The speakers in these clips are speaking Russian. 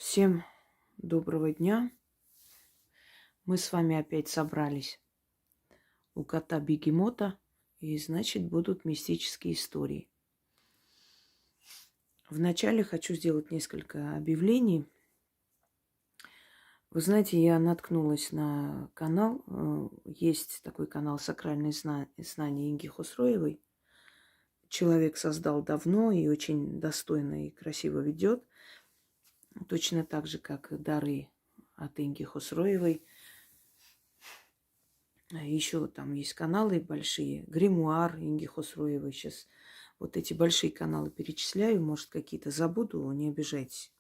Всем доброго дня. Мы с вами опять собрались у кота Бегемота, и значит будут мистические истории. Вначале хочу сделать несколько объявлений. Вы знаете, я наткнулась на канал. Есть такой канал «Сакральные знания» Инги Хосроевой. Человек создал давно и очень достойно и красиво ведет. Точно так же, как и дары от Инги Хосроевой. Еще там есть каналы большие. Гримуар Инги Хосроевой. Сейчас вот эти большие каналы перечисляю. Может, какие-то забуду, не обижайтесь.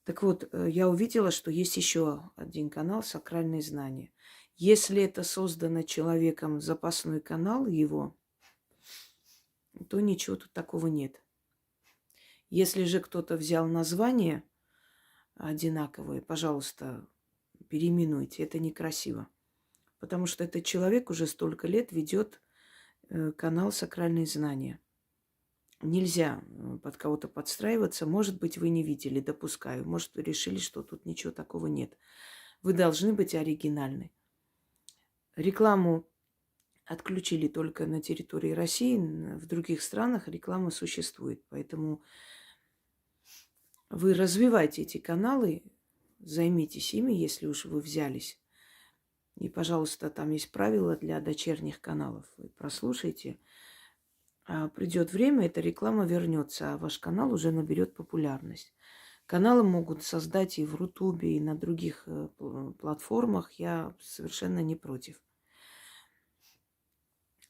Так вот, я увидела, что есть еще один канал «Сакральные знания». Если это создано человеком запасной канал его, то ничего тут такого нет. Если же кто-то взял название одинаковое, пожалуйста, переименуйте. Это некрасиво. Потому что этот человек уже столько лет ведет канал «Сакральные знания». Нельзя под кого-то подстраиваться. Может быть, вы не видели, допускаю. Может, вы решили, что тут ничего такого нет. Вы должны быть оригинальны. Рекламу отключили только на территории России. В других странах реклама существует. Поэтому вы развивайте эти каналы, займитесь ими, если уж вы взялись. И, пожалуйста, там есть правила для дочерних каналов. Вы прослушайте. А придет время, эта реклама вернется, а ваш канал уже наберет популярность. Каналы могут создать и в Рутубе, и на других платформах. Я совершенно не против.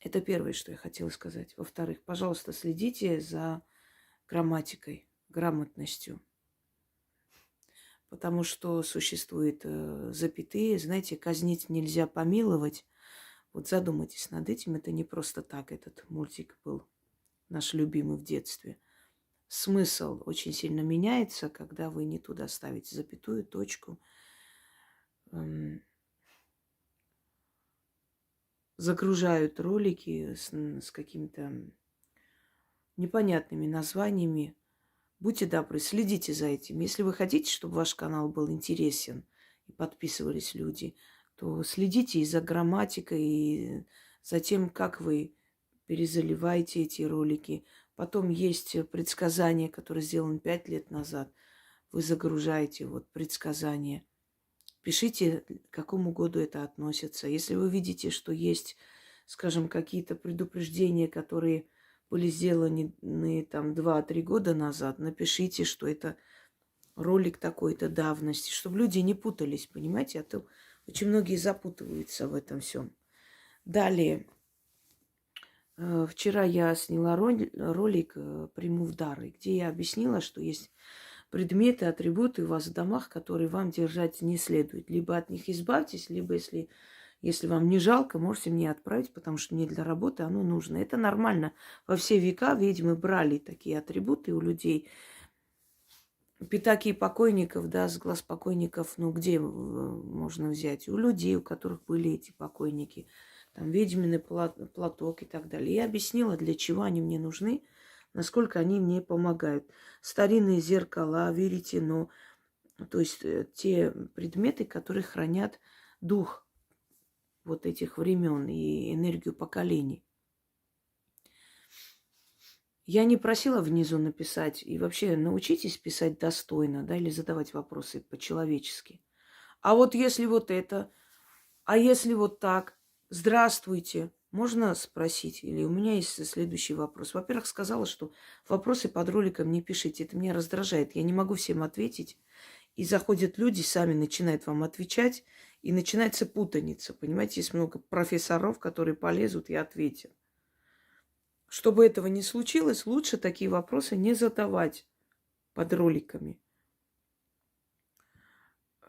Это первое, что я хотела сказать. Во-вторых, пожалуйста, следите за грамматикой, грамотностью. Потому что существуют запятые. Знаете, казнить нельзя помиловать. Вот задумайтесь над этим. Это не просто так этот мультик был, наш любимый в детстве. Смысл очень сильно меняется, когда вы не туда ставите запятую, точку. Загружают ролики с какими-то непонятными названиями. Будьте добры, следите за этим. Если вы хотите, чтобы ваш канал был интересен и подписывались люди, то следите и за грамматикой, и за тем, как вы перезаливаете эти ролики. Потом есть предсказания, которые сделаны 5 лет назад. Вы загружаете вот предсказания. Пишите, к какому году это относится. Если вы видите, что есть, скажем, какие-то предупреждения, которые были сделаны там 2-3 года назад, напишите, что это ролик такой-то давности, чтобы люди не путались, понимаете? А то очень многие запутываются в этом всем. Далее. Вчера я сняла ролик «Приму в дары», где я объяснила, что есть предметы, атрибуты у вас в домах, которые вам держать не следует. Либо от них избавьтесь, либо если вам не жалко, можете мне отправить, потому что мне для работы оно нужно. Это нормально. Во все века ведьмы брали такие атрибуты у людей. Пятаки покойников, да, с глаз покойников, ну где можно взять? У людей, у которых были эти покойники. Там ведьминый платок и так далее. Я объяснила, для чего они мне нужны, насколько они мне помогают. Старинные зеркала, веретено, то есть те предметы, которые хранят дух вот этих времен и энергию поколений. Я не просила внизу написать, и вообще научитесь писать достойно, да, или задавать вопросы по-человечески. А вот если вот это, а если вот так, здравствуйте, можно спросить? Или у меня есть следующий вопрос. Во-первых, сказала, что вопросы под роликом не пишите, это меня раздражает. Я не могу всем ответить. И заходят люди, сами начинают вам отвечать, и начинается путаница. Понимаете, есть много профессоров, которые полезут и ответят. Чтобы этого не случилось, лучше такие вопросы не задавать под роликами.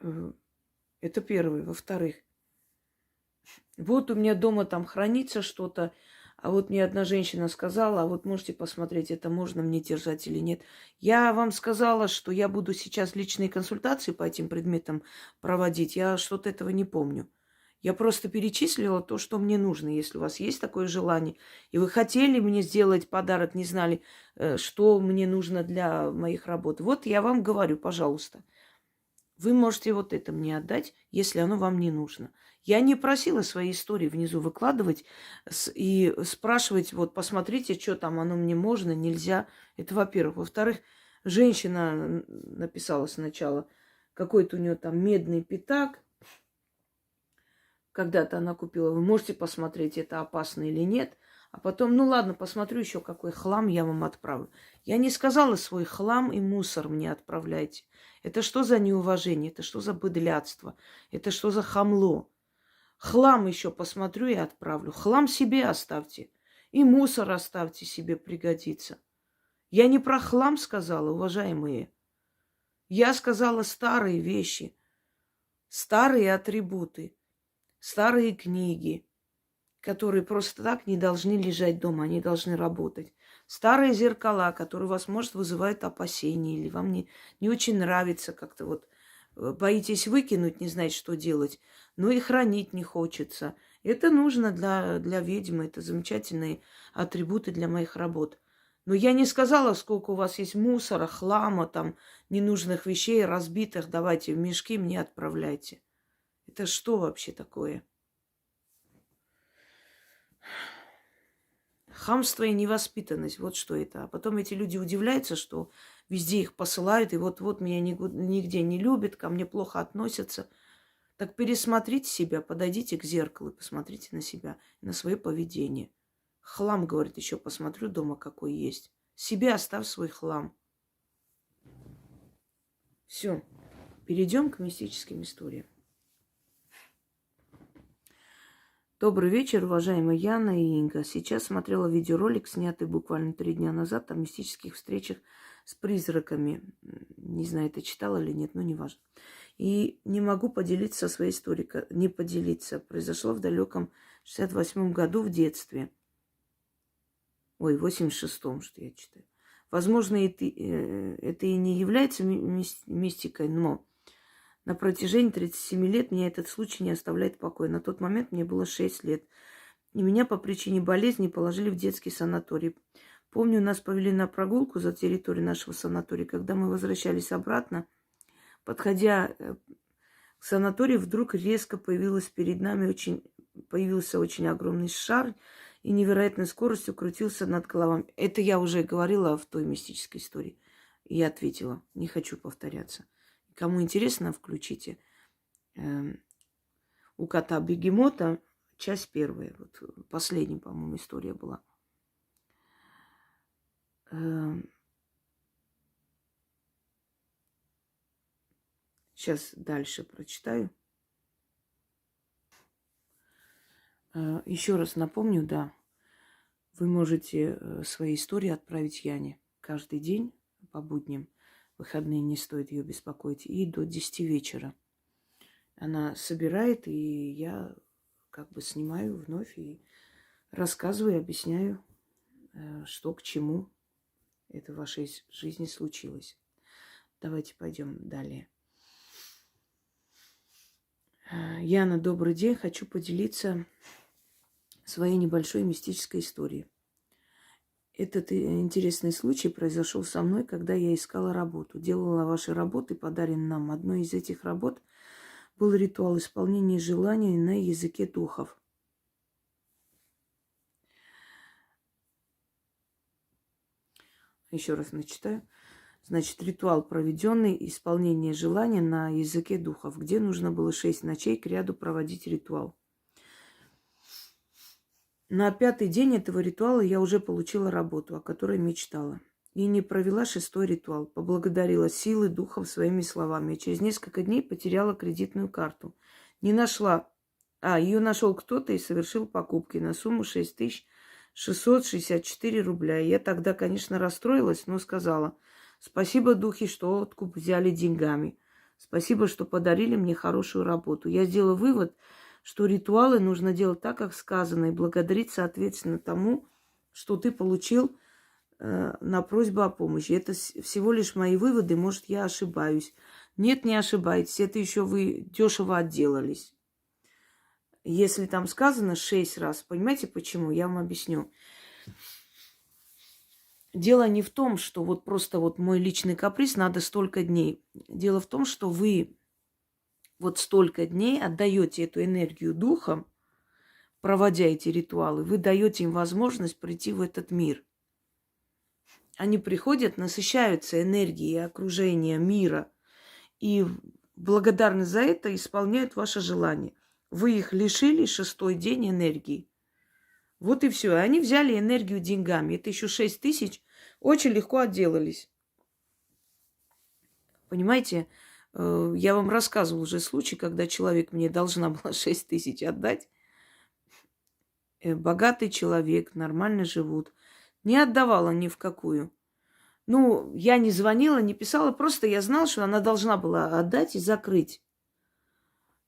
Это первое. Во-вторых, вот у меня дома там хранится что-то, а вот мне одна женщина сказала, а вот можете посмотреть, это можно мне держать или нет. Я вам сказала, что я буду сейчас личные консультации по этим предметам проводить. Я что-то этого не помню. Я просто перечислила то, что мне нужно. Если у вас есть такое желание, и вы хотели мне сделать подарок, не знали, что мне нужно для моих работ. Вот я вам говорю, пожалуйста, вы можете вот это мне отдать, если оно вам не нужно. Я не просила свои истории внизу выкладывать и спрашивать, вот посмотрите, что там, оно мне можно, нельзя. Это во-первых. Во-вторых, женщина написала сначала, какой-то у нее там медный пятак. Когда-то она купила, вы можете посмотреть, это опасно или нет. А потом, ну ладно, посмотрю еще, какой хлам я вам отправлю. Я не сказала свой хлам и мусор мне отправляйте. Это что за неуважение? Это что за быдлятство? Это что за хамло? Хлам еще посмотрю и отправлю. Хлам себе оставьте. И мусор оставьте себе, пригодится. Я не про хлам сказала, уважаемые. Я сказала старые вещи, старые атрибуты, старые книги, которые просто так не должны лежать дома, они должны работать. Старые зеркала, которые вас, может, вызывают опасения, или вам не очень нравится как-то вот, боитесь выкинуть, не знаете, что делать, но и хранить не хочется. Это нужно для ведьмы, это замечательные атрибуты для моих работ. Но я не сказала, сколько у вас есть мусора, хлама, там, ненужных вещей, разбитых. Давайте в мешки мне отправляйте. Это что вообще такое? Хамство и невоспитанность, вот что это. А потом эти люди удивляются, что везде их посылают, и вот-вот меня нигде не любят, ко мне плохо относятся. Так пересмотрите себя, подойдите к зеркалу, посмотрите на себя, на свое поведение. Хлам, говорит, еще посмотрю дома, какой есть. Себе оставь свой хлам. Все, перейдем к мистическим историям. Добрый вечер, уважаемые Яна и Инга. Сейчас смотрела видеоролик, снятый буквально 3 дня назад, о мистических встречах с призраками. Не знаю, это читала или нет, но неважно. И не могу поделиться своей историей. Не поделиться. Произошло в далеком 68-м году в детстве. Ой, в 86-м, что я читаю. Возможно, это и не является мистикой, но на протяжении 37 лет меня этот случай не оставляет покоя. На тот момент мне было 6 лет. И меня по причине болезни положили в детский санаторий. Помню, нас повели на прогулку за территорией нашего санатория. Когда мы возвращались обратно, подходя к санаторию, вдруг резко появился перед нами очень огромный шар и невероятной скоростью крутился над головами. Это я уже говорила в той мистической истории. И я ответила, не хочу повторяться. Кому интересно, включите. У кота Бегемота, часть 1. Вот последняя, по-моему, история была. Сейчас дальше прочитаю. Еще раз напомню, да, вы можете свои истории отправить Яне каждый день по будням. Выходные не стоит ее беспокоить. И до 10 вечера. Она собирает, и я как бы снимаю вновь и рассказываю, объясняю, что к чему это в вашей жизни случилось. Давайте пойдем далее. Яна, добрый день. Хочу поделиться своей небольшой мистической историей. Этот интересный случай произошел со мной, когда я искала работу. Делала ваши работы, подаренные нам. Одной из этих работ был ритуал исполнения желаний на языке духов. Еще раз начитаю. Значит, ритуал, проведенный исполнение желания на языке духов, где нужно было 6 ночей к ряду проводить ритуал. На 5-й день этого ритуала я уже получила работу, о которой мечтала. И не провела 6-й ритуал. Поблагодарила силы духов своими словами. И через несколько дней потеряла кредитную карту. Не нашла. Ее нашел кто-то и совершил покупки на сумму 6664 рубля. Я тогда, конечно, расстроилась, но сказала: спасибо, духи, что откуп взяли деньгами. Спасибо, что подарили мне хорошую работу. Я сделала вывод, что ритуалы нужно делать так, как сказано, и благодарить, соответственно, тому, что ты получил на просьбу о помощи. Это всего лишь мои выводы, может, я ошибаюсь. Нет, не ошибаетесь, это еще вы дешево отделались. Если там сказано 6 раз, понимаете почему? Я вам объясню. Дело не в том, что вот просто вот мой личный каприз, надо столько дней. Дело в том, что вы вот столько дней отдаете эту энергию духам, проводя эти ритуалы, вы даете им возможность прийти в этот мир. Они приходят, насыщаются энергией окружения, мира, и благодарны за это исполняют ваше желание. Вы их лишили 6-й день энергии. Вот и все. Они взяли энергию деньгами. Это еще 6 тысяч. Очень легко отделались. Понимаете, я вам рассказывала уже случай, когда человек мне должна была 6 тысяч отдать. Богатый человек, нормально живут. Не отдавала ни в какую. Ну, я не звонила, не писала, просто я знала, что она должна была отдать и закрыть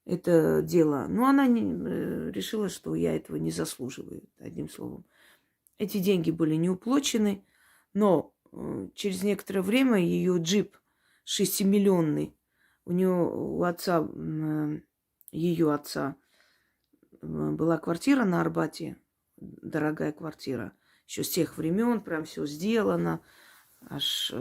это дело. Но она решила, что я этого не заслуживаю, одним словом. Эти деньги были не уплачены, но через некоторое время ее джип 6-миллионный, у нее, у отца, ее отца, была квартира на Арбате, дорогая квартира, еще с тех времен, прям все сделано, аж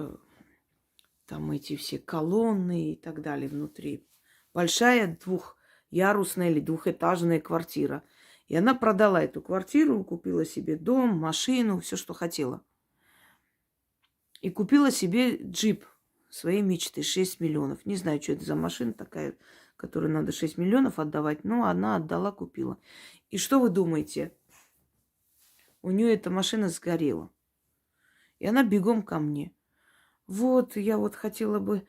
там эти все колонны и так далее внутри. Большая двухъярусная или двухэтажная квартира. И она продала эту квартиру, купила себе дом, машину, все, что хотела. И купила себе джип своей мечты, 6 миллионов. Не знаю, что это за машина такая, которой надо 6 миллионов отдавать, но она отдала, купила. И что вы думаете? У нее эта машина сгорела. И она бегом ко мне. Вот, я вот хотела бы,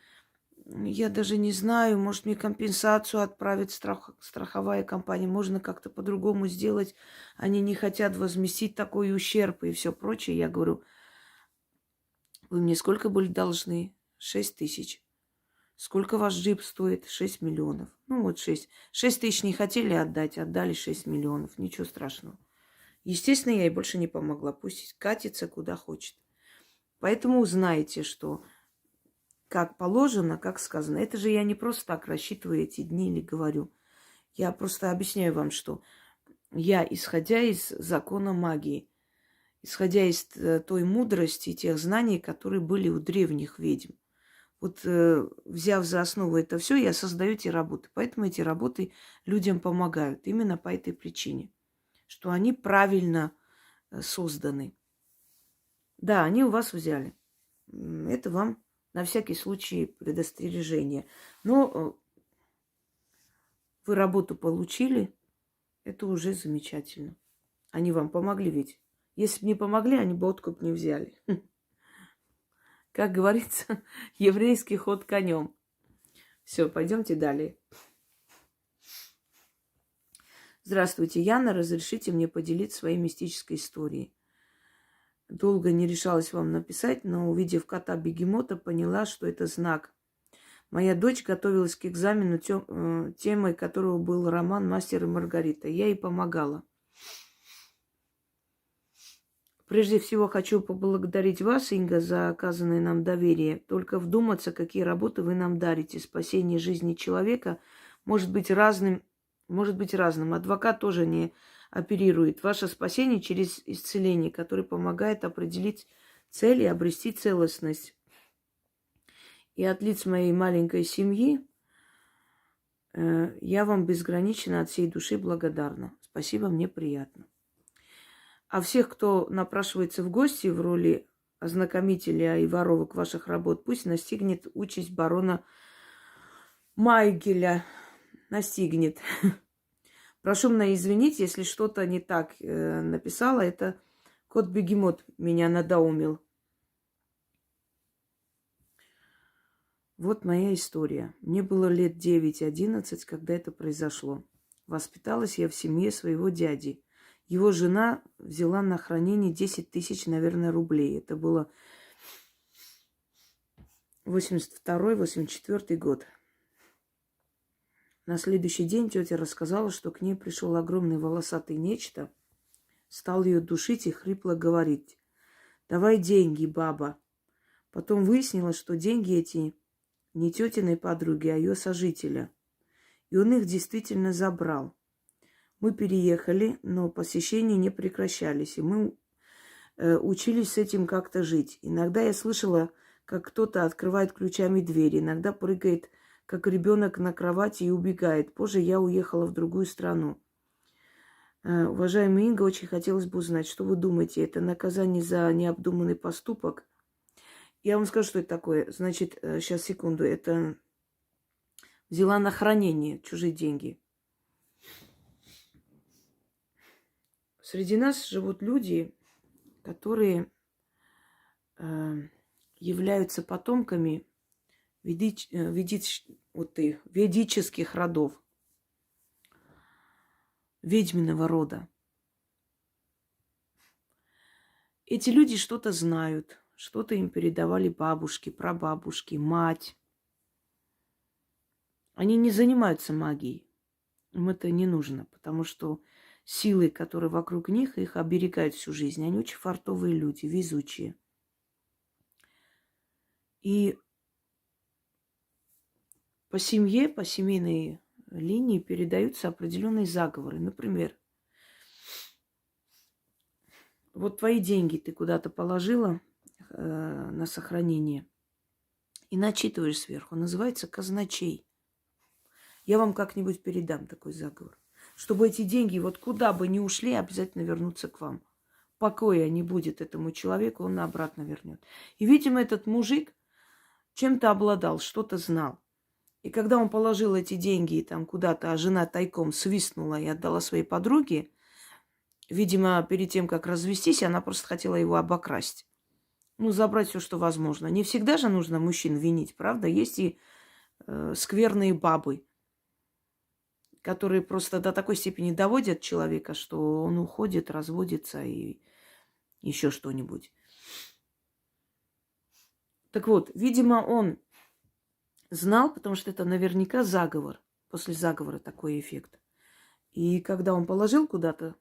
я даже не знаю, может, мне компенсацию отправить страховая компания, можно как-то по-другому сделать. Они не хотят возместить такой ущерб и все прочее. Я говорю, вы мне сколько были должны? 6 тысяч. Сколько ваш джип стоит? 6 миллионов. Ну вот 6. 6 тысяч не хотели отдать, отдали 6 миллионов. Ничего страшного. Естественно, я ей больше не помогла. Пусть катится куда хочет. Поэтому узнаете, что как положено, как сказано. Это же я не просто так рассчитываю эти дни или говорю. Я просто объясняю вам, что я, исходя из закона магии, исходя из той мудрости, тех знаний, которые были у древних ведьм. Вот взяв за основу это все, я создаю эти работы. Поэтому эти работы людям помогают. Именно по этой причине. Что они правильно созданы. Да, они у вас взяли. Это вам на всякий случай предостережение. Но вы работу получили, это уже замечательно. Они вам помогли ведь. Если бы не помогли, они бы откуп не взяли. Как говорится, еврейский ход конем. Все, пойдемте далее. Здравствуйте, Яна. Разрешите мне поделиться своей мистической историей. Долго не решалась вам написать, но, увидев кота-бегемота, поняла, что это знак. Моя дочь готовилась к экзамену, темой которого был роман «Мастер и Маргарита». Я ей помогала. Прежде всего хочу поблагодарить вас, Инга, за оказанное нам доверие. Только вдуматься, какие работы вы нам дарите. Спасение жизни человека может быть разным. Адвокат тоже не оперирует. Ваше спасение через исцеление, которое помогает определить цель и обрести целостность. И от лиц моей маленькой семьи я вам безгранично от всей души благодарна. Спасибо, мне приятно. А всех, кто напрашивается в гости в роли ознакомителя и воровок ваших работ, пусть настигнет участь барона Майгеля. Настигнет. Прошу меня извинить, если что-то не так написала. Это кот-бегемот меня надоумил. Вот моя история. Мне было лет 9-11, когда это произошло. Воспиталась я в семье своего дяди. Его жена взяла на хранение 10 тысяч, наверное, рублей. Это было 82-84 год. На следующий день тетя рассказала, что к ней пришел огромный волосатый нечто, стал ее душить и хрипло говорить: «Давай деньги, баба». Потом выяснилось, что деньги эти не тетиной подруги, а ее сожителя. И он их действительно забрал. Мы переехали, но посещения не прекращались. И мы учились с этим как-то жить. Иногда я слышала, как кто-то открывает ключами двери, иногда прыгает, как ребенок на кровати и убегает. Позже я уехала в другую страну. Уважаемая Инга, очень хотелось бы узнать, что вы думаете, это наказание за необдуманный поступок? Я вам скажу, что это такое. Значит, сейчас, секунду, это взяла на хранение чужие деньги. Среди нас живут люди, которые являются потомками ведических родов, ведьминого рода. Эти люди что-то знают, что-то им передавали бабушки, прабабушки, мать. Они не занимаются магией. Им это не нужно, потому что силы, которые вокруг них, их оберегают всю жизнь. Они очень фартовые люди, везучие. И по семье, по семейной линии передаются определенные заговоры. Например, вот твои деньги ты куда-то положила на сохранение и начитываешь сверху. Называется казначей. Я вам как-нибудь передам такой заговор. Чтобы эти деньги вот куда бы ни ушли, обязательно вернутся к вам. Покоя не будет этому человеку, он обратно вернет. И, видимо, этот мужик чем-то обладал, что-то знал. И когда он положил эти деньги там куда-то, а жена тайком свистнула и отдала своей подруге, видимо, перед тем, как развестись, она просто хотела его обокрасть. Ну, забрать все, что возможно. Не всегда же нужно мужчин винить, правда? Есть и скверные бабы, которые просто до такой степени доводят человека, что он уходит, разводится и еще что-нибудь. Так вот, видимо, он знал, потому что это наверняка заговор. После заговора такой эффект. И когда он положил куда-то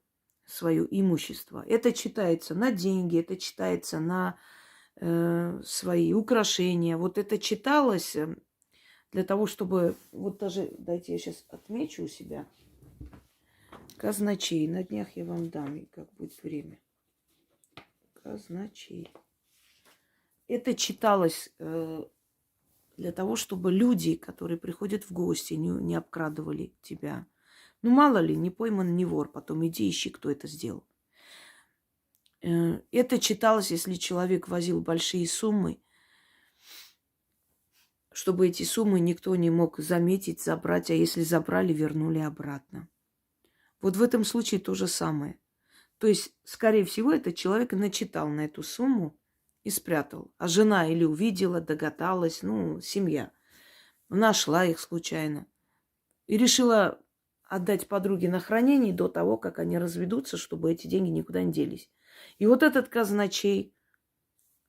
свое имущество, это читается на деньги, это читается на свои украшения. Вот это читалось для того, чтобы... Вот даже, дайте я сейчас отмечу у себя. Казначей. На днях я вам дам, как будет время. Казначей. Это читалось для того, чтобы люди, которые приходят в гости, не обкрадывали тебя. Ну, мало ли, не пойман, не вор. Потом иди ищи, кто это сделал. Это читалось, если человек возил большие суммы, чтобы эти суммы никто не мог заметить, забрать, а если забрали, вернули обратно. Вот в этом случае то же самое. То есть, скорее всего, этот человек начитал на эту сумму и спрятал. А жена или увидела, догадалась, ну, семья. Нашла их случайно. И решила отдать подруге на хранение до того, как они разведутся, чтобы эти деньги никуда не делись. И вот этот казначей,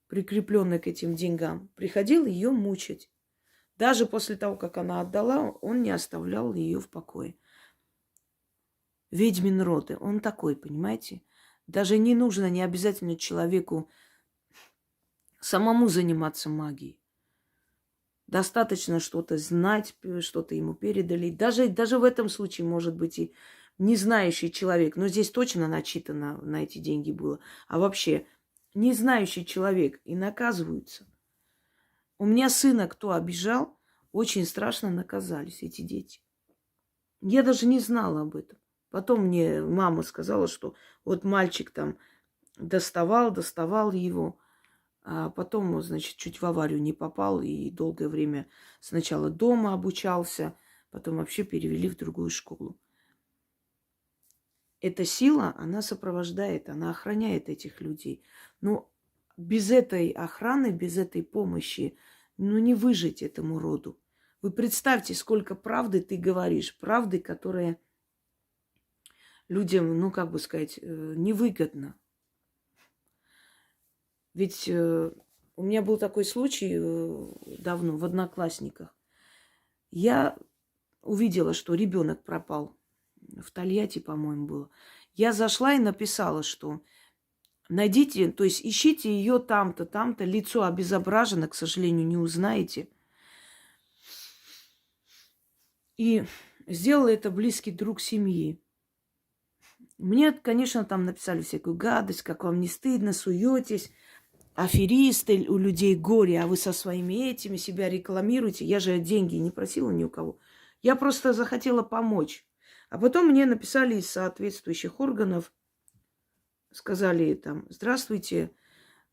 прикрепленный к этим деньгам, приходил ее мучить. Даже после того, как она отдала, он не оставлял ее в покое. Ведьмин род, он такой, понимаете? Даже не нужно, не обязательно человеку самому заниматься магией. Достаточно что-то знать, что-то ему передали. Даже в этом случае, может быть, и не знающий человек, но здесь точно начитано на эти деньги было. А вообще, не знающий человек и наказываются. У меня сына кто обижал, очень страшно наказались эти дети. Я даже не знала об этом. Потом мне мама сказала, что вот мальчик там доставал его, а потом, значит, чуть в аварию не попал и долгое время сначала дома обучался, потом вообще перевели в другую школу. Эта сила, она сопровождает, она охраняет этих людей. Но без этой охраны, без этой помощи, ну, не выжить этому роду. Вы представьте, сколько правды ты говоришь, правды, которая людям, ну, как бы сказать, невыгодна. Ведь у меня был такой случай давно в Одноклассниках. Я увидела, что ребенок пропал. В Тольятти, по-моему, было. Я зашла и написала, что найдите, то есть ищите ее там-то, там-то. Лицо обезображено, к сожалению, не узнаете. И сделал это близкий друг семьи. Мне, конечно, там написали всякую гадость, как вам не стыдно, суетесь, аферисты, у людей горе, а вы со своими этими себя рекламируете. Я же деньги не просила ни у кого. Я просто захотела помочь. А потом мне написали из соответствующих органов, сказали там: здравствуйте,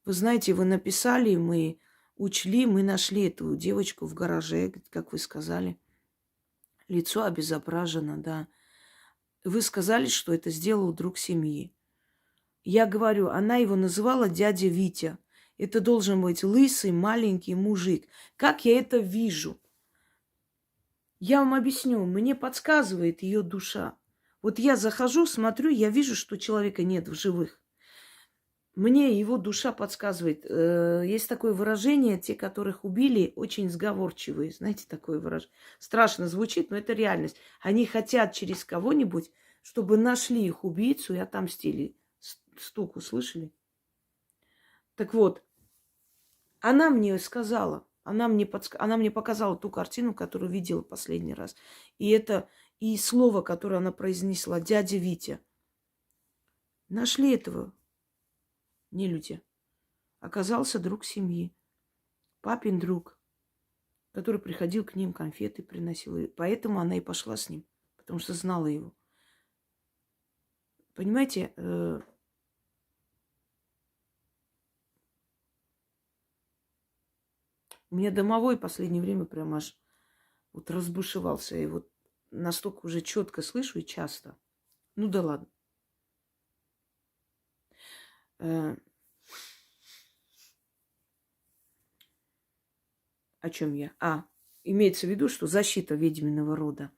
вы знаете, вы написали, мы учли, мы нашли эту девочку в гараже, как вы сказали. Лицо обезображено, да. Вы сказали, что это сделал друг семьи. Я говорю, она его называла дядя Витя. Это должен быть лысый, маленький мужик. Как я это вижу? Я вам объясню. Мне подсказывает ее душа. Вот я захожу, смотрю, я вижу, что человека нет в живых. Мне его душа подсказывает. Есть такое выражение: те, которых убили, очень сговорчивые. Знаете, такое выражение. Страшно звучит, но это реальность. Они хотят через кого-нибудь, чтобы нашли их убийцу и отомстили. Стук услышали? Так вот, она мне сказала, она мне показала ту картину, которую видела последний раз. И слово, которое она произнесла: дядя Витя. Нашли этого нелюдя. Оказался друг семьи. Папин друг, который приходил к ним, конфеты приносил. И поэтому она и пошла с ним, потому что знала его. Понимаете, у меня домовой в последнее время прям аж вот разбушевался. И вот настолько уже четко слышу и часто. Ну да ладно. О чем я? Имеется в виду, что защита ведьминого рода.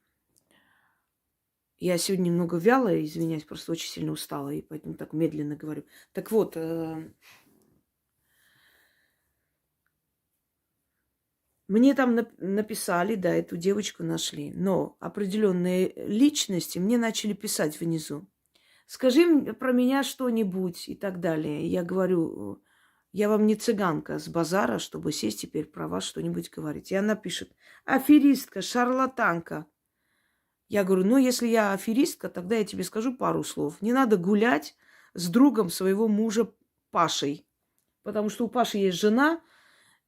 Я сегодня немного вялая, извиняюсь, просто очень сильно устала, и поэтому так медленно говорю. Так вот, мне там написали, да, эту девочку нашли, но определенные личности мне начали писать внизу. Скажи про меня что-нибудь и так далее. Я говорю, я вам не цыганка с базара, чтобы сесть теперь про вас что-нибудь говорить. И она пишет: аферистка, шарлатанка. Я говорю, ну, если я аферистка, тогда я тебе скажу пару слов. Не надо гулять с другом своего мужа Пашей. Потому что у Паши есть жена,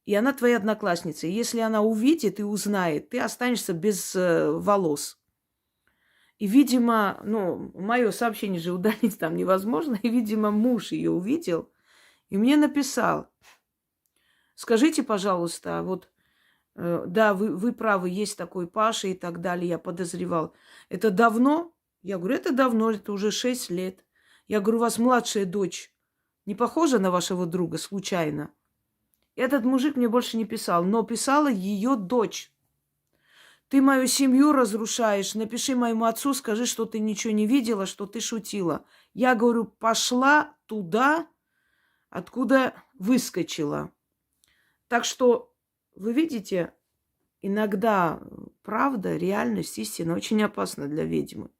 и она твоя одноклассница. И если она увидит и узнает, ты останешься без волос. И, видимо, мое сообщение же удалить там невозможно. И, видимо, муж ее увидел и мне написал: скажите, пожалуйста, вот да, вы правы, есть такой Паша и так далее, я подозревал. Это давно? Я говорю, это давно, это уже 6 лет. Я говорю, у вас младшая дочь не похожа на вашего друга случайно? Этот мужик мне больше не писал, но писала ее дочь. Ты мою семью разрушаешь, напиши моему отцу, скажи, что ты ничего не видела, что ты шутила. Я говорю, пошла туда, откуда выскочила. Так что, вы видите, иногда правда, реальность, истина очень опасна для ведьмы.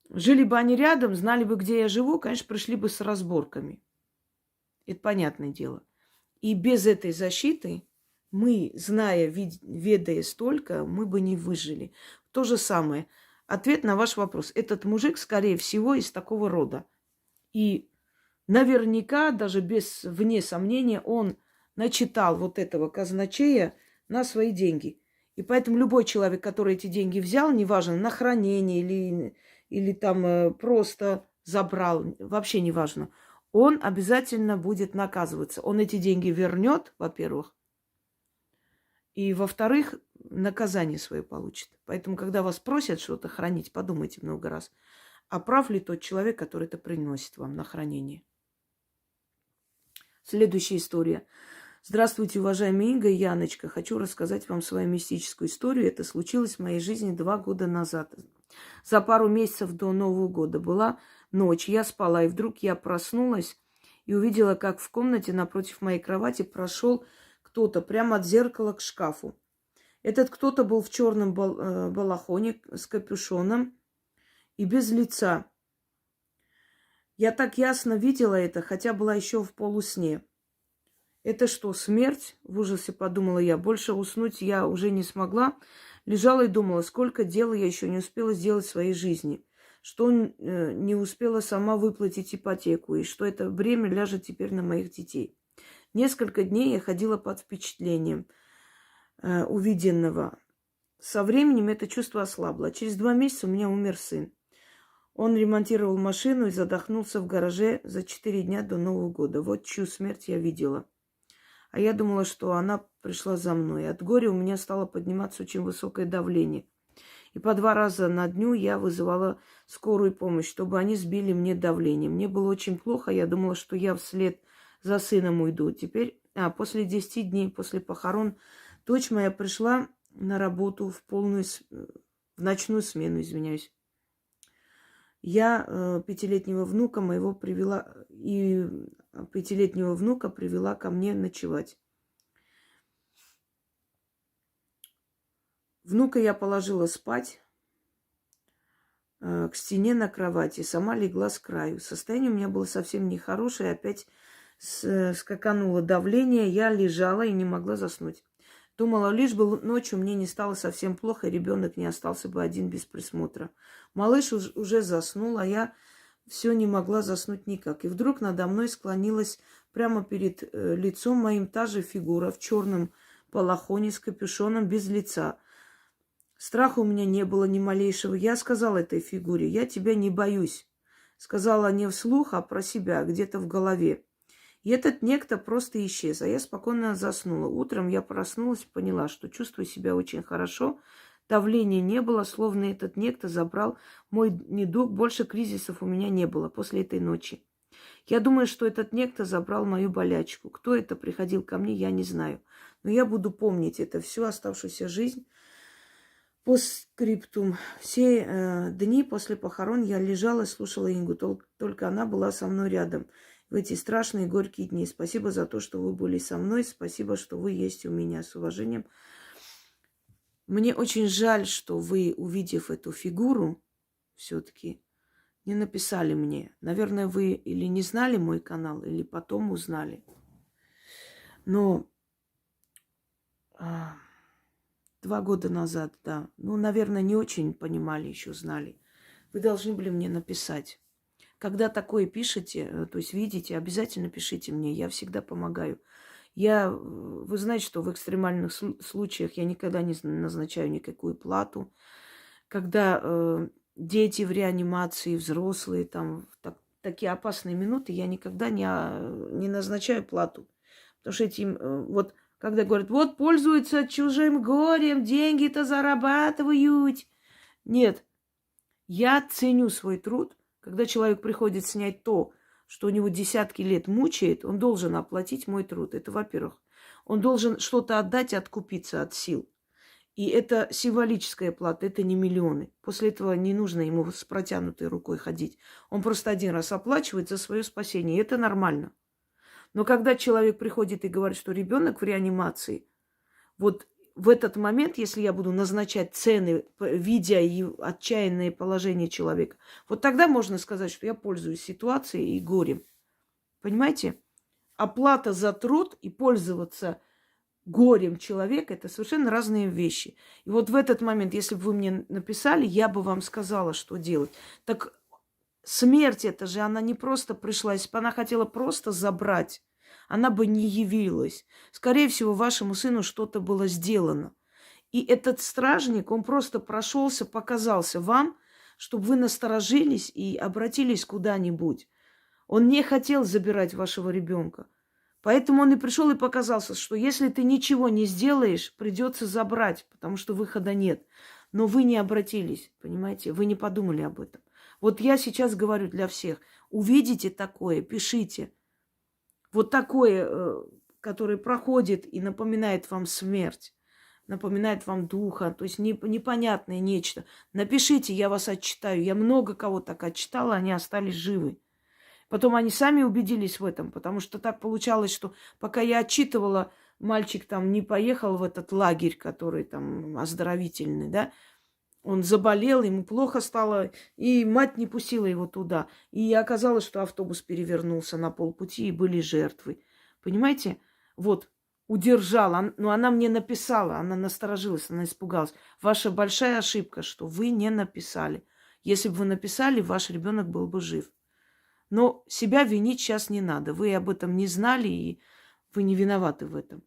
Жили бы они рядом, знали бы, где я живу, конечно, пришли бы с разборками. Это понятное дело. И без этой защиты мы, зная, ведая столько, мы бы не выжили. То же самое. Ответ на ваш вопрос. Этот мужик, скорее всего, из такого рода. И наверняка, даже вне сомнения, он начитал вот этого казначея на свои деньги. И поэтому любой человек, который эти деньги взял, неважно, на хранение или там просто забрал, вообще неважно, он обязательно будет наказываться. Он эти деньги вернет, во-первых, и, во-вторых, наказание свое получит. Поэтому, когда вас просят что-то хранить, подумайте много раз, а прав ли тот человек, который это приносит вам на хранение. Следующая история. Здравствуйте, уважаемая Инга и Яночка. Хочу рассказать вам свою мистическую историю. Это случилось в моей жизни 2 года назад. За пару месяцев до Нового года была ночь. Я спала, и вдруг я проснулась и увидела, как в комнате напротив моей кровати прошел кто-то прямо от зеркала к шкафу. Этот кто-то был в черном балахоне с капюшоном и без лица. Я так ясно видела это, хотя была еще в полусне. Это что, смерть? В ужасе подумала я. Больше уснуть я уже не смогла. Лежала и думала, сколько дел я еще не успела сделать в своей жизни. что не успела сама выплатить ипотеку, и что это бремя ляжет теперь на моих детей. Несколько дней я ходила под впечатлением увиденного. Со временем это чувство ослабло. Через 2 месяца у меня умер сын. Он ремонтировал машину и задохнулся в гараже за 4 дня до Нового года. Вот чью смерть я видела. А я думала, что она пришла за мной. От горя у меня стало подниматься очень высокое давление. И по 2 раза на дню я вызывала скорую помощь, чтобы они сбили мне давление. Мне было очень плохо. Я думала, что я вслед за сыном уйду. Теперь, после 10 дней, после похорон, дочь моя пришла на работу в ночную смену, извиняюсь. Я 5-летнего внука моего привела, и 5-летнего внука привела ко мне ночевать. Внука я положила спать к стене на кровати, сама легла с краю. Состояние у меня было совсем нехорошее, опять скакануло давление, я лежала и не могла заснуть. Думала, лишь бы ночью мне не стало совсем плохо, и ребенок не остался бы один без присмотра. Малыш уже заснул, а я все не могла заснуть никак. И вдруг надо мной склонилась прямо перед лицом моим та же фигура в черном балахоне с капюшоном без лица. Страха у меня не было ни малейшего. Я сказала этой фигуре: я тебя не боюсь. Сказала не вслух, а про себя, где-то в голове. И этот некто просто исчез, а я спокойно заснула. Утром я проснулась и поняла, что чувствую себя очень хорошо. Давления не было, словно этот некто забрал мой недуг. Больше кризисов у меня не было после этой ночи. Я думаю, что этот некто забрал мою болячку. Кто это приходил ко мне, я не знаю. Но я буду помнить это всю оставшуюся жизнь. Постскриптум. Все дни после похорон я лежала и слушала Ингу. Только она была со мной рядом в эти страшные горькие дни. Спасибо за то, что вы были со мной. Спасибо, что вы есть у меня. С уважением. Мне очень жаль, что вы, увидев эту фигуру, все-таки не написали мне. Наверное, вы или не знали мой канал, или потом узнали. Но 2 года назад, да. Ну, наверное, не очень понимали, еще знали. Вы должны были мне написать. Когда такое пишете, то есть видите, обязательно пишите мне. Я всегда помогаю. Вы знаете, что в экстремальных случаях я никогда не назначаю никакую плату. Когда дети в реанимации, взрослые, там, такие опасные минуты, я никогда не назначаю плату. Потому что этим, когда говорят, вот пользуются чужим горем, деньги-то зарабатывают. Нет, я ценю свой труд. Когда человек приходит снять то, что у него десятки лет мучает, он должен оплатить мой труд. Это во-первых. Он должен что-то отдать, откупиться от сил. И это символическая плата, это не миллионы. После этого не нужно ему с протянутой рукой ходить. Он просто 1 раз оплачивает за свое спасение, и это нормально. Но когда человек приходит и говорит, что ребенок в реанимации, вот в этот момент, если я буду назначать цены, видя и отчаянное положение человека, вот тогда можно сказать, что я пользуюсь ситуацией и горем. Понимаете? Оплата за труд и пользоваться горем человека – это совершенно разные вещи. И вот в этот момент, если бы вы мне написали, я бы вам сказала, что делать. Так смерть это же, она не просто пришла, если бы она хотела просто забрать, она бы не явилась. Скорее всего, вашему сыну что-то было сделано. И этот стражник, он просто прошелся, показался вам, чтобы вы насторожились и обратились куда-нибудь. Он не хотел забирать вашего ребенка. Поэтому он и пришел и показался, что если ты ничего не сделаешь, придется забрать, потому что выхода нет. Но вы не обратились, понимаете? Вы не подумали об этом. Вот я сейчас говорю для всех. Увидите такое, пишите. Вот такое, которое проходит и напоминает вам смерть, напоминает вам духа, то есть непонятное нечто. Напишите, я вас отчитаю. Я много кого так отчитала, они остались живы. Потом они сами убедились в этом, потому что так получалось, что пока я отчитывала, мальчик там не поехал в этот лагерь, который там оздоровительный, да, он заболел, ему плохо стало, и мать не пустила его туда. И оказалось, что автобус перевернулся на полпути, и были жертвы. Понимаете? Вот, удержала. Но она мне написала, она насторожилась, она испугалась. Ваша большая ошибка, что вы не написали. Если бы вы написали, ваш ребенок был бы жив. Но себя винить сейчас не надо. Вы об этом не знали, и вы не виноваты в этом.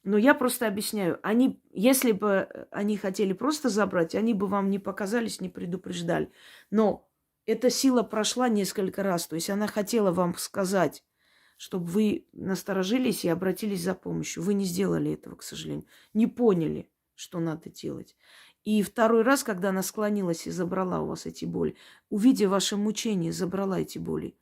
Но я просто объясняю. Они, если бы они хотели просто забрать, они бы вам не показались, не предупреждали. Но эта сила прошла несколько раз. То есть она хотела вам сказать, чтобы вы насторожились и обратились за помощью. Вы не сделали этого, к сожалению. Не поняли, что надо делать. И второй раз, когда она склонилась и забрала у вас эти боли, увидя ваше мучение, забрала эти боли.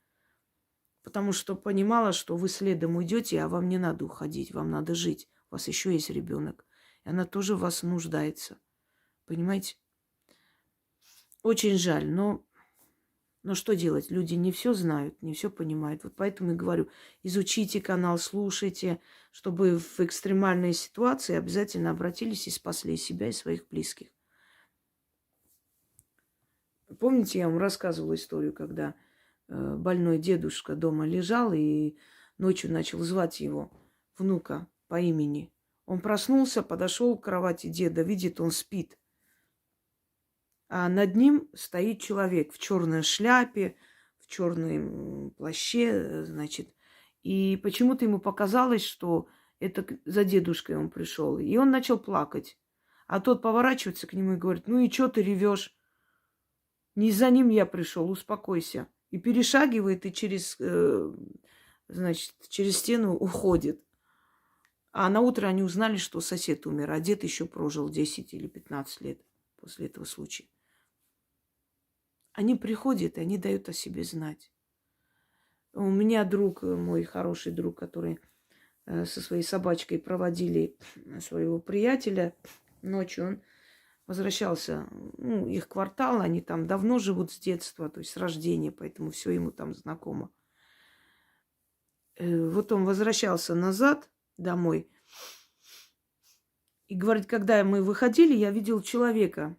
Потому что понимала, что вы следом уйдете, а вам не надо уходить, вам надо жить. У вас еще есть ребенок. И она тоже в вас нуждается. Понимаете? Очень жаль, но что делать? Люди не все знают, не все понимают. Вот поэтому и говорю, изучите канал, слушайте, чтобы в экстремальной ситуации обязательно обратились и спасли себя и своих близких. Помните, я вам рассказывала историю, когда больной дедушка дома лежал и ночью начал звать его, внука, по имени. Он проснулся, подошел к кровати деда, видит, он спит. А над ним стоит человек в черной шляпе, в черном плаще, значит. И почему-то ему показалось, что это за дедушкой он пришел. И он начал плакать. А тот поворачивается к нему и говорит: ну и что ты ревешь? Не за ним я пришел, успокойся. И перешагивает, и через стену уходит. А на утро они узнали, что сосед умер, а дед еще прожил 10 или 15 лет после этого случая. Они приходят, и они дают о себе знать. У меня друг, мой хороший друг, который со своей собачкой проводили своего приятеля ночью, он возвращался, их квартал, они там давно живут с детства, то есть с рождения, поэтому все ему там знакомо. Вот он возвращался назад домой и говорит, когда мы выходили, я видел человека.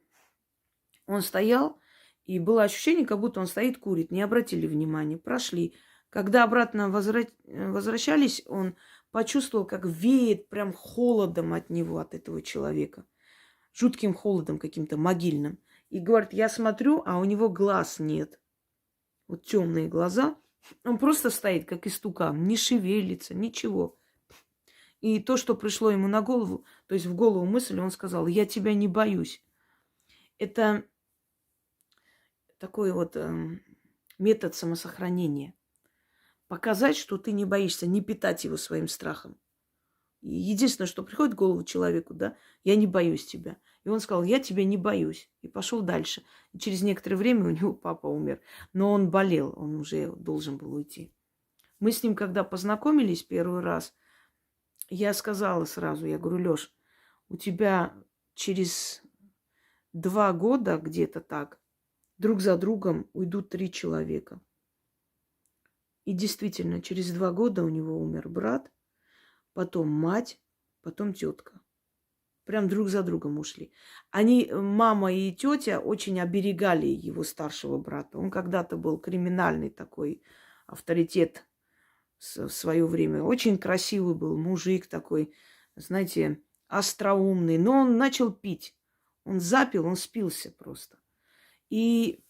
Он стоял, и было ощущение, как будто он стоит, курит. Не обратили внимания, прошли. Когда обратно возвращались, он почувствовал, как веет прям холодом от него, от этого человека. Жутким холодом каким-то могильным. И говорит, я смотрю, а у него глаз нет. Вот темные глаза. Он просто стоит, как истукан, не шевелится, ничего. И то, что пришло ему на голову, то есть в голову мысль, он сказал, я тебя не боюсь. Это такой вот метод самосохранения. Показать, что ты не боишься, не питать его своим страхом. И единственное, что приходит в голову человеку, да, я не боюсь тебя. И он сказал, я тебя не боюсь. И пошел дальше. И через некоторое время у него папа умер. Но он болел, он уже должен был уйти. Мы с ним, когда познакомились первый раз, я сказала сразу, я говорю, Лёш, у тебя через 2 года где-то так друг за другом уйдут 3 человека. И действительно, через 2 года у него умер брат, потом мать, потом тетка. Прям друг за другом ушли. Они, мама и тетя, очень оберегали его старшего брата. Он когда-то был криминальный такой авторитет в свое время. Очень красивый был мужик такой, знаете, остроумный. Но он начал пить. Он запил, он спился просто. И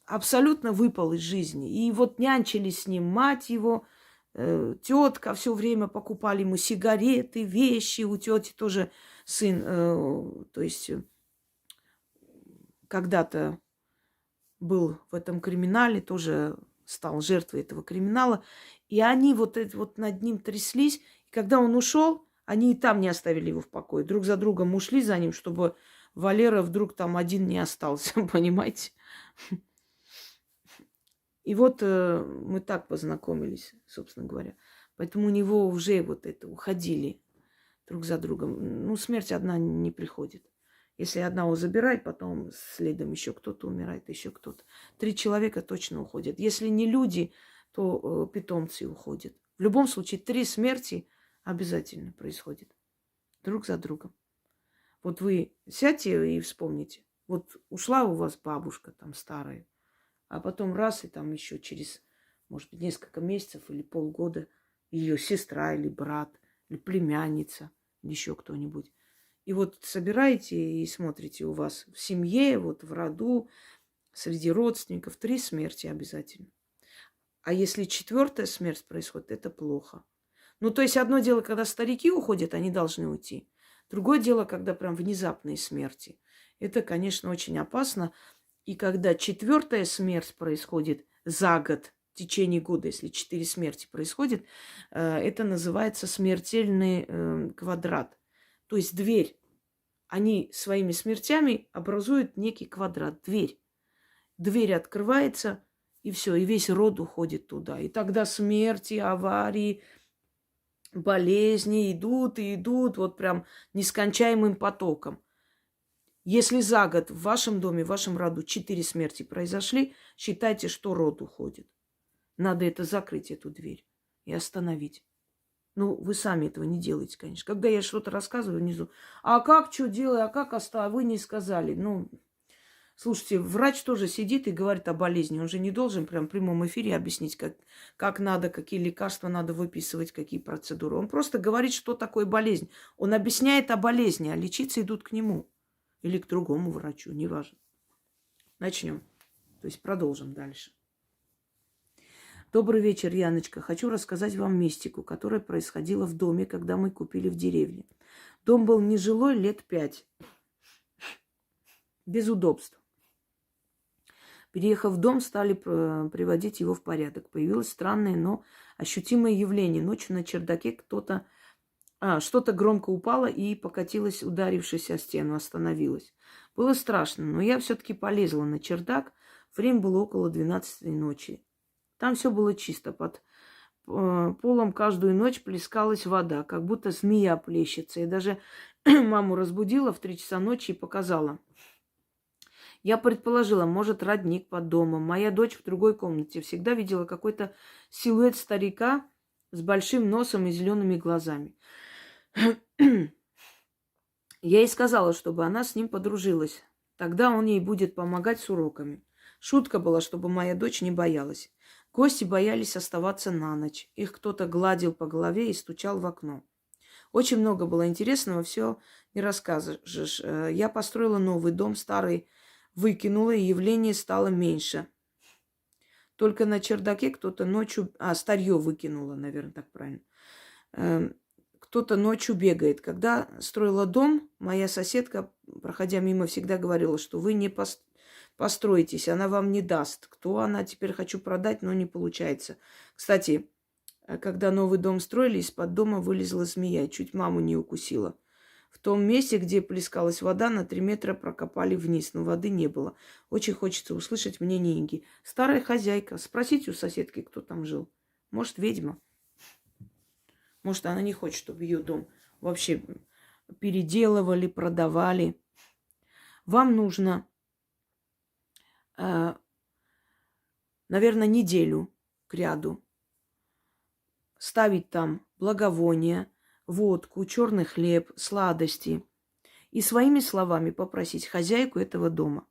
абсолютно выпал из жизни. И вот нянчились с ним мать его, тетка, все время покупали ему сигареты, вещи. У тети тоже сын, то есть когда-то был в этом криминале, тоже стал жертвой этого криминала. И они вот над ним тряслись. И когда он ушел, они и там не оставили его в покое. Друг за другом ушли за ним, чтобы Валера вдруг там один не остался, понимаете? И вот мы так познакомились, собственно говоря. Поэтому у него уже вот это уходили друг за другом. Ну, смерть одна не приходит. Если одного забирает, потом следом еще кто-то умирает, еще кто-то. 3 человека точно уходят. Если не люди, то питомцы уходят. В любом случае 3 смерти обязательно происходят. Друг за другом. Вот вы сядьте и вспомните. Вот ушла у вас бабушка там старая, а потом раз, и там еще через, может быть, несколько месяцев или полгода ее сестра или брат, или племянница, или еще кто-нибудь. И вот собираете и смотрите, у вас в семье, вот в роду среди родственников 3 смерти обязательно. А если 4-я смерть происходит, это плохо. Ну, то есть одно дело, когда старики уходят, они должны уйти. Другое дело, когда прям внезапные смерти. Это, конечно, очень опасно. И когда 4-я смерть происходит за год, в течение года, если 4 смерти происходит, это называется смертельный квадрат. То есть дверь. Они своими смертями образуют некий квадрат, дверь. Дверь открывается, и все, и весь род уходит туда. И тогда смерти, аварии, болезни идут и идут вот прям нескончаемым потоком. Если за год в вашем доме, в вашем роду 4 смерти произошли, считайте, что род уходит. Надо это закрыть, эту дверь, и остановить. Ну, вы сами этого не делаете, конечно. Когда я что-то рассказываю внизу, а как, что делаю, а как оставить, вы не сказали. Ну, слушайте, врач тоже сидит и говорит о болезни. Он же не должен прям в прямом эфире объяснить, как надо, какие лекарства надо выписывать, какие процедуры. Он просто говорит, что такое болезнь. Он объясняет о болезни, а лечиться идут к нему. Или к другому врачу, неважно. Начнем. То есть продолжим дальше. Добрый вечер, Яночка. Хочу рассказать вам мистику, которая происходила в доме, когда мы купили в деревне. Дом был нежилой лет 5. Без удобств. Переехав в дом, стали приводить его в порядок. Появилось странное, но ощутимое явление. Ночью на чердаке что-то громко упало и покатилось, ударившись о стену, остановилось. Было страшно, но я все-таки полезла на чердак. Время было около 12 ночи. Там все было чисто. Под полом каждую ночь плескалась вода, как будто змея плещется. Я даже маму разбудила в 3 часа ночи и показала. Я предположила, может, родник под домом. Моя дочь в другой комнате всегда видела какой-то силуэт старика с большим носом и зелеными глазами. Я ей сказала, чтобы она с ним подружилась. Тогда он ей будет помогать с уроками. Шутка была, чтобы моя дочь не боялась. Гости боялись оставаться на ночь. Их кто-то гладил по голове и стучал в окно. Очень много было интересного, все не расскажешь. Я построила новый дом, старый выкинула, и явление стало меньше. Только на чердаке кто-то ночью... старье выкинула, наверное, так правильно. Кто-то ночью бегает. Когда строила дом, моя соседка, проходя мимо, всегда говорила, что вы не построитесь, она вам не даст. Кто она, теперь хочу продать, но не получается. Кстати, когда новый дом строили, из-под дома вылезла змея, чуть маму не укусила. В том месте, где плескалась вода, на 3 метра прокопали вниз, но воды не было. Очень хочется услышать мнение Инги. Старая хозяйка. Спросите у соседки, кто там жил. Может, ведьма. Может, она не хочет, чтобы ее дом вообще переделывали, продавали. Вам нужно, наверное, неделю кряду ставить там благовония, водку, черный хлеб, сладости. И своими словами попросить хозяйку этого дома.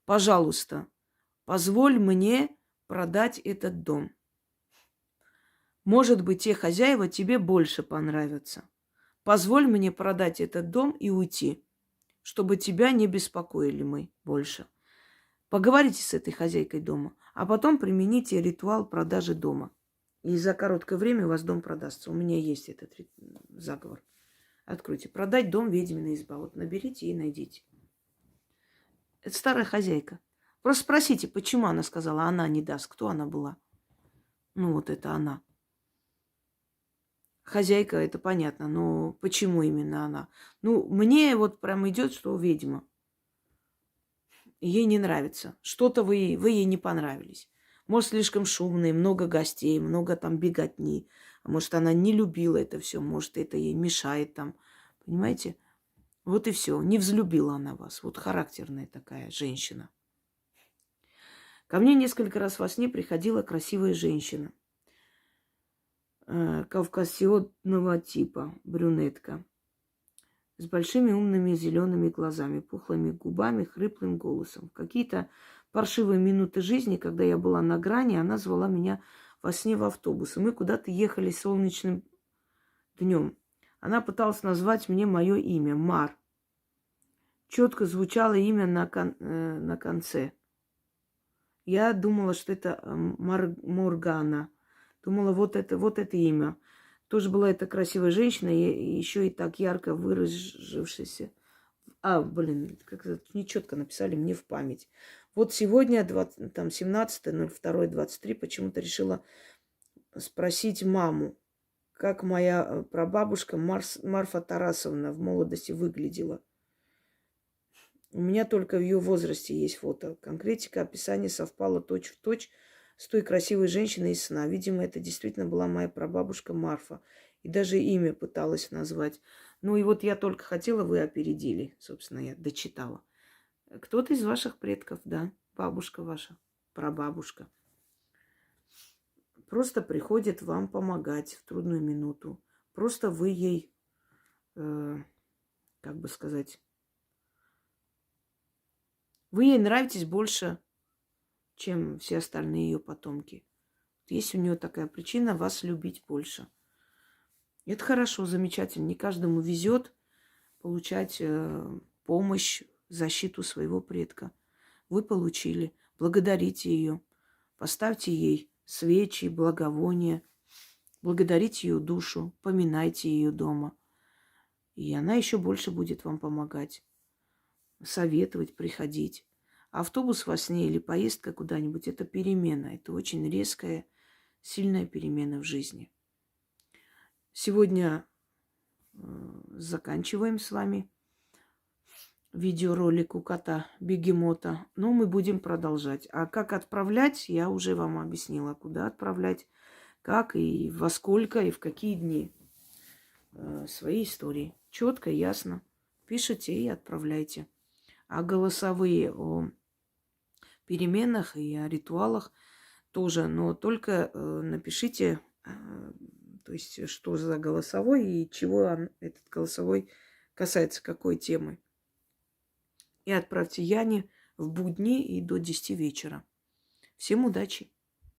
Пожалуйста, позволь мне продать этот дом. Может быть, те хозяева тебе больше понравятся. Позволь мне продать этот дом и уйти, чтобы тебя не беспокоили мы больше. Поговорите с этой хозяйкой дома, а потом примените ритуал продажи дома. И за короткое время у вас дом продастся. У меня есть этот заговор. Откройте. Продать дом ведьмина изба. Вот наберите и найдите. Это старая хозяйка. Просто спросите, почему она сказала, она не даст. Кто она была? Ну, вот это она. Хозяйка, это понятно, но почему именно она? Ну, мне вот прям идет, что ведьма. Ей не нравится. Что-то вы ей не понравились. Может, слишком шумные, много гостей, много там беготни. А может, она не любила это все, может, это ей мешает там. Понимаете? Вот и все. Не взлюбила она вас. Вот характерная такая женщина. Ко мне несколько раз во сне приходила красивая женщина. Кавказиотного типа, брюнетка. С большими умными зелеными глазами, пухлыми губами, хриплым голосом. Какие-то паршивые минуты жизни, когда я была на грани, она звала меня во сне в автобус. И мы куда-то ехали солнечным днем. Она пыталась назвать мне мое имя, Мар. Четко звучало имя на конце. Я думала, что это Моргана. Думала, вот это имя. Тоже была эта красивая женщина, и еще и так ярко выразившаяся. Блин, как-то нечетко написали мне в память. Вот сегодня, 17.02.23, почему-то решила спросить маму, как моя прабабушка Марфа Тарасовна в молодости выглядела. У меня только в ее возрасте есть фото. Конкретика описания совпала точь-в-точь с той красивой женщиной из сна. Видимо, это действительно была моя прабабушка Марфа. И даже имя пыталась назвать. Ну и вот я только хотела, вы опередили. Собственно, я дочитала. Кто-то из ваших предков, да, бабушка ваша, прабабушка. Просто приходит вам помогать в трудную минуту. Просто вы ей, как бы сказать, вы ей нравитесь больше, чем все остальные ее потомки. Есть у нее такая причина вас любить больше. Это хорошо, замечательно. Не каждому везет получать помощь, защиту своего предка. Вы получили. Благодарите ее. Поставьте ей свечи, благовония. Благодарите ее душу. Поминайте ее дома. И она еще больше будет вам помогать. Советовать, приходить. Автобус во сне или поездка куда-нибудь – это перемена. Это очень резкая, сильная перемена в жизни. Сегодня заканчиваем с вами видеоролик у кота Бегемота. Но мы будем продолжать. А как отправлять, я уже вам объяснила. Куда отправлять, как и во сколько, и в какие дни. Свои истории. Четко, ясно. Пишите и отправляйте. А голосовые о переменах и о ритуалах тоже. Но только напишите, то есть что за голосовой и чего этот голосовой касается, какой темы. И отправьте Яне в будни и до 10 вечера. Всем удачи!